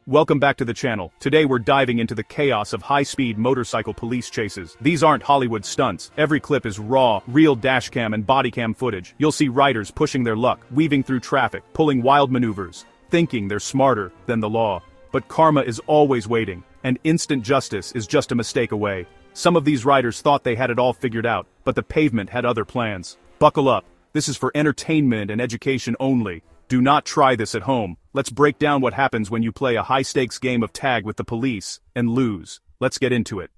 Welcome back to the channel. Today we're diving into the chaos of high-speed motorcycle police chases. These aren't Hollywood stunts. Every clip is raw, real dashcam and bodycam footage. You'll see riders pushing their luck, weaving through traffic, pulling wild maneuvers, thinking they're smarter than the law. But karma is always waiting, and instant justice is just a mistake away. Some of these riders thought they had it all figured out, but the pavement had other plans. Buckle up. This is for entertainment and education only. Do not try this at home. Let's break down what happens when you play a high-stakes game of tag with the police and lose. Let's get into it.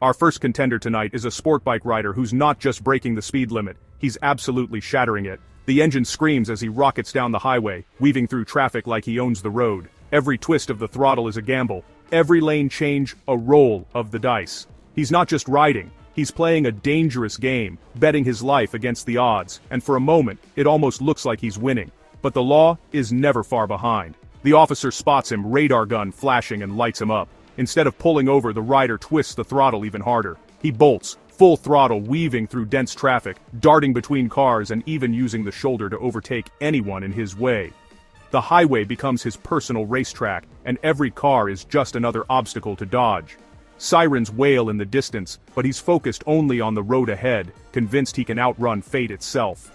Our first contender tonight is a sport bike rider who's not just breaking the speed limit, he's absolutely shattering it. The engine screams as he rockets down the highway, weaving through traffic like he owns the road. Every twist of the throttle is a gamble. Every lane change, a roll of the dice. He's not just riding. He's playing a dangerous game, betting his life against the odds, and for a moment, it almost looks like he's winning. But the law is never far behind. The officer spots him, radar gun flashing, and lights him up. Instead of pulling over, the rider twists the throttle even harder. He bolts, full throttle, weaving through dense traffic, darting between cars and even using the shoulder to overtake anyone in his way. The highway becomes his personal racetrack, and every car is just another obstacle to dodge. Sirens wail in the distance, but he's focused only on the road ahead, convinced he can outrun fate itself.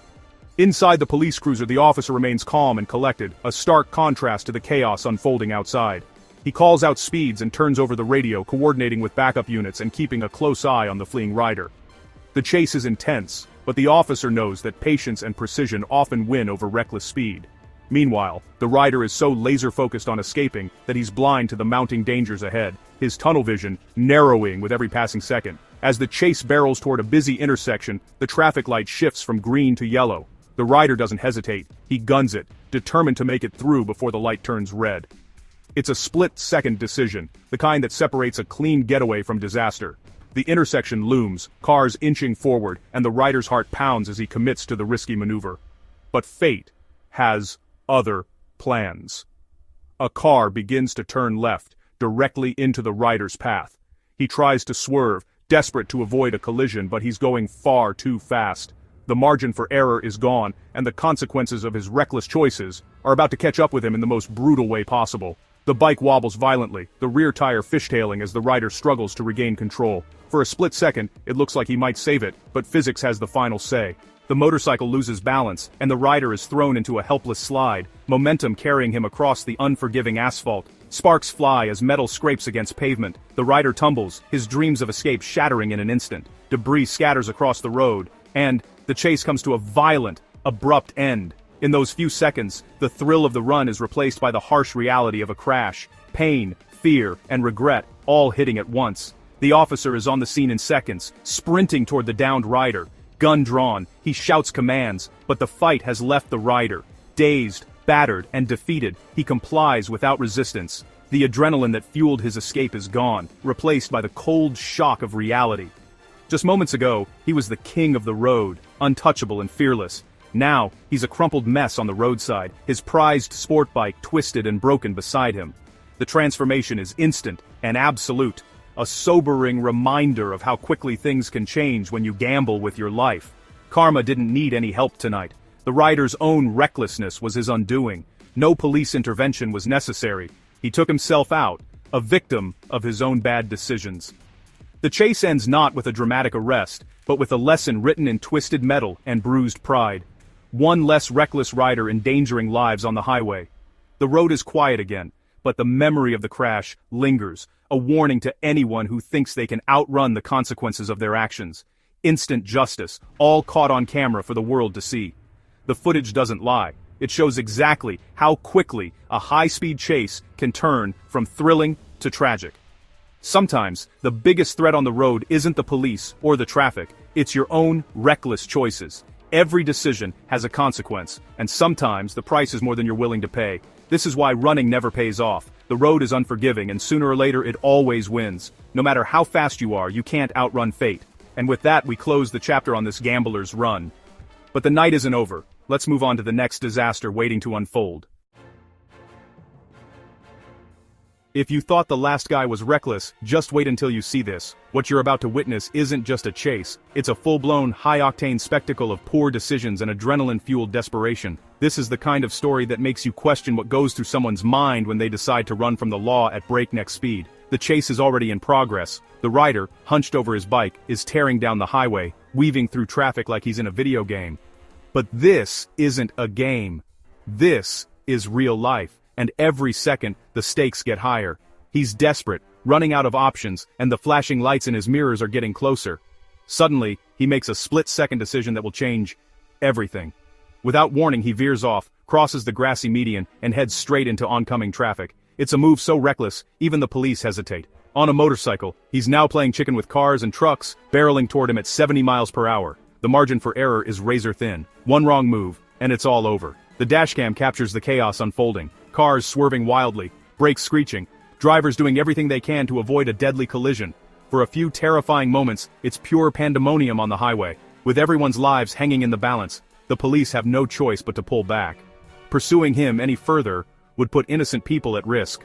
Inside the police cruiser, the officer remains calm and collected, a stark contrast to the chaos unfolding outside. He calls out speeds and turns over the radio, coordinating with backup units and keeping a close eye on the fleeing rider. The chase is intense, but the officer knows that patience and precision often win over reckless speed. Meanwhile, the rider is so laser-focused on escaping that he's blind to the mounting dangers ahead, his tunnel vision narrowing with every passing second. As the chase barrels toward a busy intersection, the traffic light shifts from green to yellow. The rider doesn't hesitate, he guns it, determined to make it through before the light turns red. It's a split-second decision, the kind that separates a clean getaway from disaster. The intersection looms, cars inching forward, and the rider's heart pounds as he commits to the risky maneuver. But fate has other plans. A car begins to turn left, directly into the rider's path. He tries to swerve, desperate to avoid a collision, but he's going far too fast. The margin for error is gone, and the consequences of his reckless choices are about to catch up with him in the most brutal way possible. The bike wobbles violently, the rear tire fishtailing as the rider struggles to regain control. For a split second, it looks like he might save it, but physics has the final say. The motorcycle loses balance, and the rider is thrown into a helpless slide, momentum carrying him across the unforgiving asphalt. Sparks fly as metal scrapes against pavement. The rider tumbles, his dreams of escape shattering in an instant. Debris scatters across the road, and the chase comes to a violent, abrupt end. In those few seconds, the thrill of the run is replaced by the harsh reality of a crash. Pain, fear, and regret, all hitting at once. The officer is on the scene in seconds, sprinting toward the downed rider. Gun drawn, he shouts commands, but the fight has left the rider. Dazed, battered, and defeated, he complies without resistance. The adrenaline that fueled his escape is gone, replaced by the cold shock of reality. Just moments ago, he was the king of the road, untouchable and fearless. Now, he's a crumpled mess on the roadside, his prized sport bike twisted and broken beside him. The transformation is instant and absolute. A sobering reminder of how quickly things can change when you gamble with your life. Karma didn't need any help tonight. The rider's own recklessness was his undoing. No police intervention was necessary. He took himself out, a victim of his own bad decisions. The chase ends not with a dramatic arrest, but with a lesson written in twisted metal and bruised pride. One less reckless rider endangering lives on the highway. The road is quiet again, but the memory of the crash lingers, a warning to anyone who thinks they can outrun the consequences of their actions. Instant justice, all caught on camera for the world to see. The footage doesn't lie. It shows exactly how quickly a high-speed chase can turn from thrilling to tragic. Sometimes, the biggest threat on the road isn't the police or the traffic, it's your own reckless choices. Every decision has a consequence, and sometimes the price is more than you're willing to pay. This is why running never pays off. The road is unforgiving, and sooner or later it always wins. No matter how fast you are, you can't outrun fate. And with that, we close the chapter on this gambler's run. But the night isn't over. Let's move on to the next disaster waiting to unfold. If you thought the last guy was reckless, just wait until you see this. What you're about to witness isn't just a chase, it's a full-blown, high-octane spectacle of poor decisions and adrenaline-fueled desperation. This is the kind of story that makes you question what goes through someone's mind when they decide to run from the law at breakneck speed. The chase is already in progress. The rider, hunched over his bike, is tearing down the highway, weaving through traffic like he's in a video game. But this isn't a game. This is real life. And every second, the stakes get higher. He's desperate, running out of options, and the flashing lights in his mirrors are getting closer. Suddenly, he makes a split-second decision that will change everything. Without warning, he veers off, crosses the grassy median, and heads straight into oncoming traffic. It's a move so reckless, even the police hesitate. On a motorcycle, he's now playing chicken with cars and trucks, barreling toward him at 70 miles per hour. The margin for error is razor thin. One wrong move, and it's all over. The dashcam captures the chaos unfolding. Cars swerving wildly, brakes screeching, drivers doing everything they can to avoid a deadly collision. For a few terrifying moments, it's pure pandemonium on the highway. With everyone's lives hanging in the balance, the police have no choice but to pull back. Pursuing him any further would put innocent people at risk.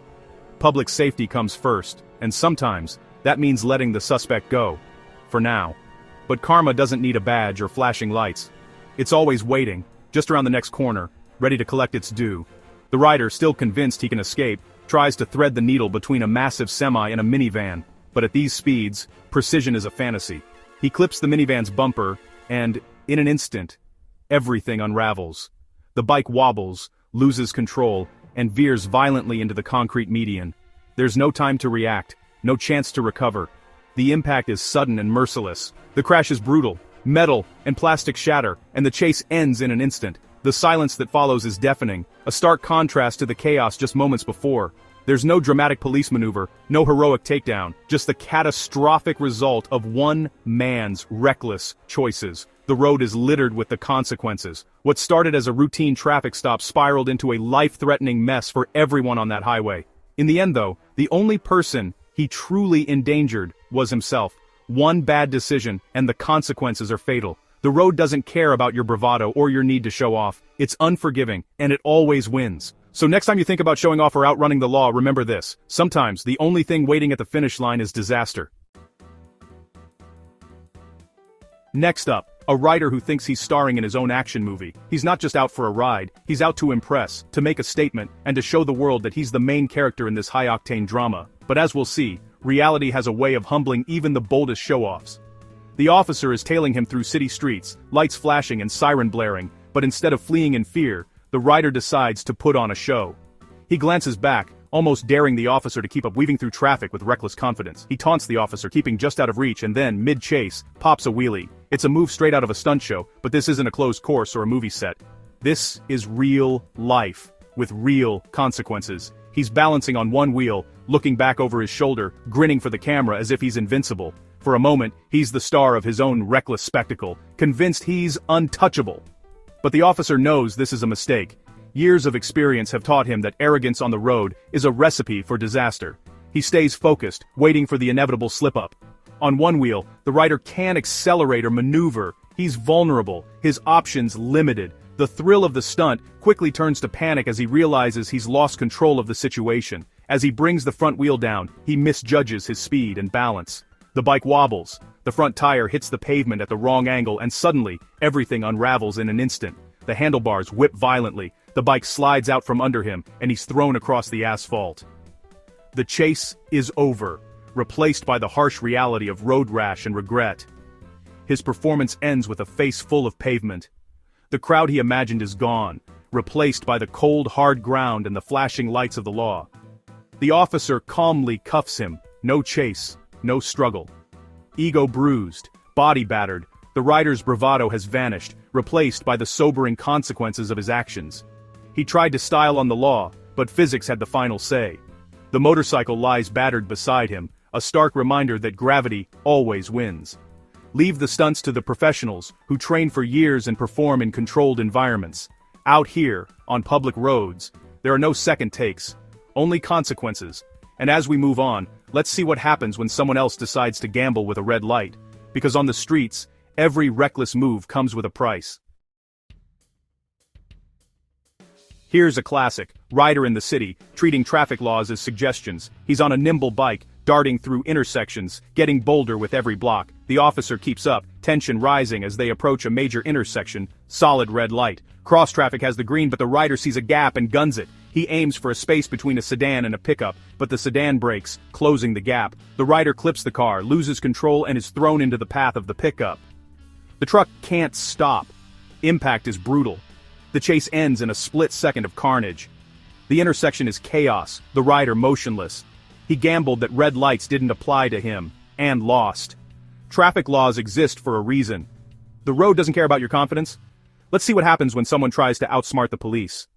Public safety comes first, and sometimes, that means letting the suspect go. For now. But karma doesn't need a badge or flashing lights. It's always waiting, just around the next corner, ready to collect its due. The rider, still convinced he can escape, tries to thread the needle between a massive semi and a minivan, but at these speeds, precision is a fantasy. He clips the minivan's bumper, and, in an instant, everything unravels. The bike wobbles, loses control, and veers violently into the concrete median. There's no time to react, no chance to recover. The impact is sudden and merciless. The crash is brutal. Metal and plastic shatter, and the chase ends in an instant. The silence that follows is deafening, a stark contrast to the chaos just moments before. There's no dramatic police maneuver, no heroic takedown, just the catastrophic result of one man's reckless choices. The road is littered with the consequences. What started as a routine traffic stop spiraled into a life-threatening mess for everyone on that highway. In the end, though, the only person he truly endangered was himself. One bad decision, and the consequences are fatal. The road doesn't care about your bravado or your need to show off. It's unforgiving, and it always wins. So next time you think about showing off or outrunning the law, remember this. Sometimes, the only thing waiting at the finish line is disaster. Next up, a rider who thinks he's starring in his own action movie. He's not just out for a ride, he's out to impress, to make a statement, and to show the world that he's the main character in this high-octane drama. But as we'll see, reality has a way of humbling even the boldest show-offs. The officer is tailing him through city streets, lights flashing and siren blaring, but instead of fleeing in fear, the rider decides to put on a show. He glances back, almost daring the officer to keep up, weaving through traffic with reckless confidence. He taunts the officer, keeping just out of reach, and then, mid-chase, pops a wheelie. It's a move straight out of a stunt show, but this isn't a closed course or a movie set. This is real life, with real consequences. He's balancing on one wheel, looking back over his shoulder, grinning for the camera as if he's invincible. For a moment, he's the star of his own reckless spectacle, convinced he's untouchable. But the officer knows this is a mistake. Years of experience have taught him that arrogance on the road is a recipe for disaster. He stays focused, waiting for the inevitable slip-up. On one wheel, the rider can't accelerate or maneuver. He's vulnerable, his options limited. The thrill of the stunt quickly turns to panic as he realizes he's lost control of the situation. As he brings the front wheel down, he misjudges his speed and balance. The bike wobbles, the front tire hits the pavement at the wrong angle, and suddenly, everything unravels in an instant. The handlebars whip violently, the bike slides out from under him, and he's thrown across the asphalt. The chase is over, replaced by the harsh reality of road rash and regret. His performance ends with a face full of pavement. The crowd he imagined is gone, replaced by the cold, hard ground and the flashing lights of the law. The officer calmly cuffs him, no chase. No struggle. Ego bruised, body battered, the rider's bravado has vanished, replaced by the sobering consequences of his actions. He tried to style on the law, but physics had the final say. The motorcycle lies battered beside him, a stark reminder that gravity always wins. Leave the stunts to the professionals, who train for years and perform in controlled environments. Out here, on public roads, there are no second takes, only consequences. And as we move on, let's see what happens when someone else decides to gamble with a red light. Because on the streets, every reckless move comes with a price. Here's a classic. Rider in the city, treating traffic laws as suggestions. He's on a nimble bike, darting through intersections, getting bolder with every block. The officer keeps up, tension rising as they approach a major intersection. Solid red light. Cross traffic has the green, but the rider sees a gap and guns it. He aims for a space between a sedan and a pickup, but the sedan brakes, closing the gap. The rider clips the car, loses control, and is thrown into the path of the pickup. The truck can't stop. Impact is brutal. The chase ends in a split second of carnage. The intersection is chaos, the rider motionless. He gambled that red lights didn't apply to him, and lost. Traffic laws exist for a reason. The road doesn't care about your confidence. Let's see what happens when someone tries to outsmart the police.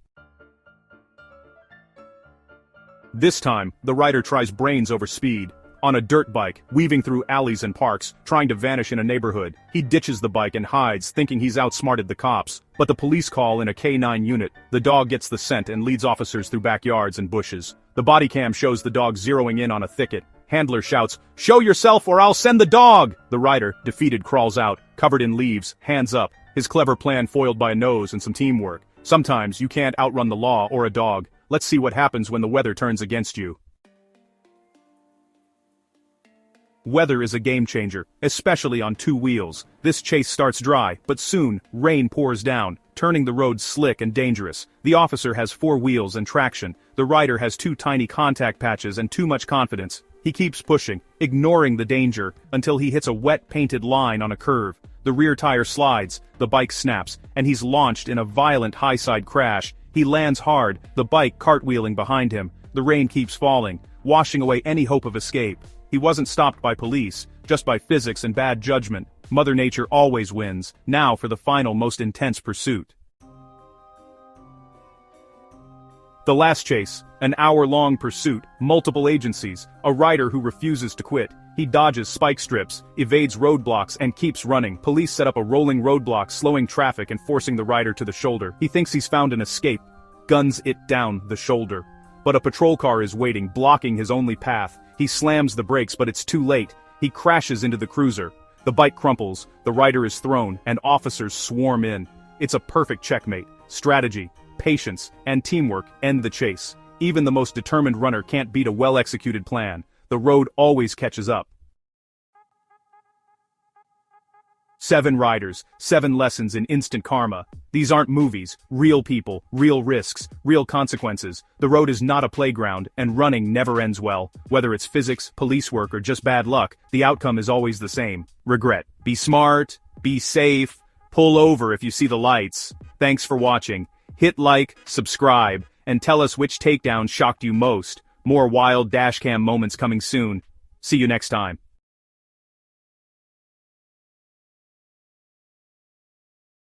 This time, the rider tries brains over speed. On a dirt bike, weaving through alleys and parks, trying to vanish in a neighborhood, he ditches the bike and hides, thinking he's outsmarted the cops. But the police call in a K9 unit. The dog gets the scent and leads officers through backyards and bushes. The body cam shows the dog zeroing in on a thicket. Handler shouts, "Show yourself or I'll send the dog!" The rider, defeated, crawls out, covered in leaves, hands up. His clever plan foiled by a nose and some teamwork. Sometimes you can't outrun the law or a dog. Let's see what happens when the weather turns against you. Weather is a game changer, especially on two wheels. This chase starts dry, but soon, rain pours down, turning the road slick and dangerous. The officer has 4 wheels and traction. The rider has 2 tiny contact patches and too much confidence. He keeps pushing, ignoring the danger, until he hits a wet painted line on a curve. The rear tire slides, the bike snaps, and he's launched in a violent high-side crash. He lands hard, the bike cartwheeling behind him. The rain keeps falling, washing away any hope of escape. He wasn't stopped by police, just by physics and bad judgment. Mother Nature always wins. Now for the final, most intense pursuit. The last chase, an hour-long pursuit, multiple agencies, a rider who refuses to quit. He dodges spike strips, evades roadblocks, and keeps running. Police set up a rolling roadblock, slowing traffic and forcing the rider to the shoulder. He thinks he's found an escape, guns it down the shoulder. But a patrol car is waiting, blocking his only path. He slams the brakes, but it's too late. He crashes into the cruiser. The bike crumples, the rider is thrown, and officers swarm in. It's a perfect checkmate. Strategy, patience, and teamwork end the chase. Even the most determined runner can't beat a well-executed plan. The road always catches up. 7 riders, 7 lessons in instant karma. These aren't movies, real people, real risks, real consequences. The road is not a playground, and running never ends well. Whether it's physics, police work, or just bad luck, the outcome is always the same. Regret. Be smart, be safe, pull over if you see the lights. Thanks for watching. Hit like, subscribe, and tell us which takedown shocked you most. More wild Dashcam moments coming soon. See you next time.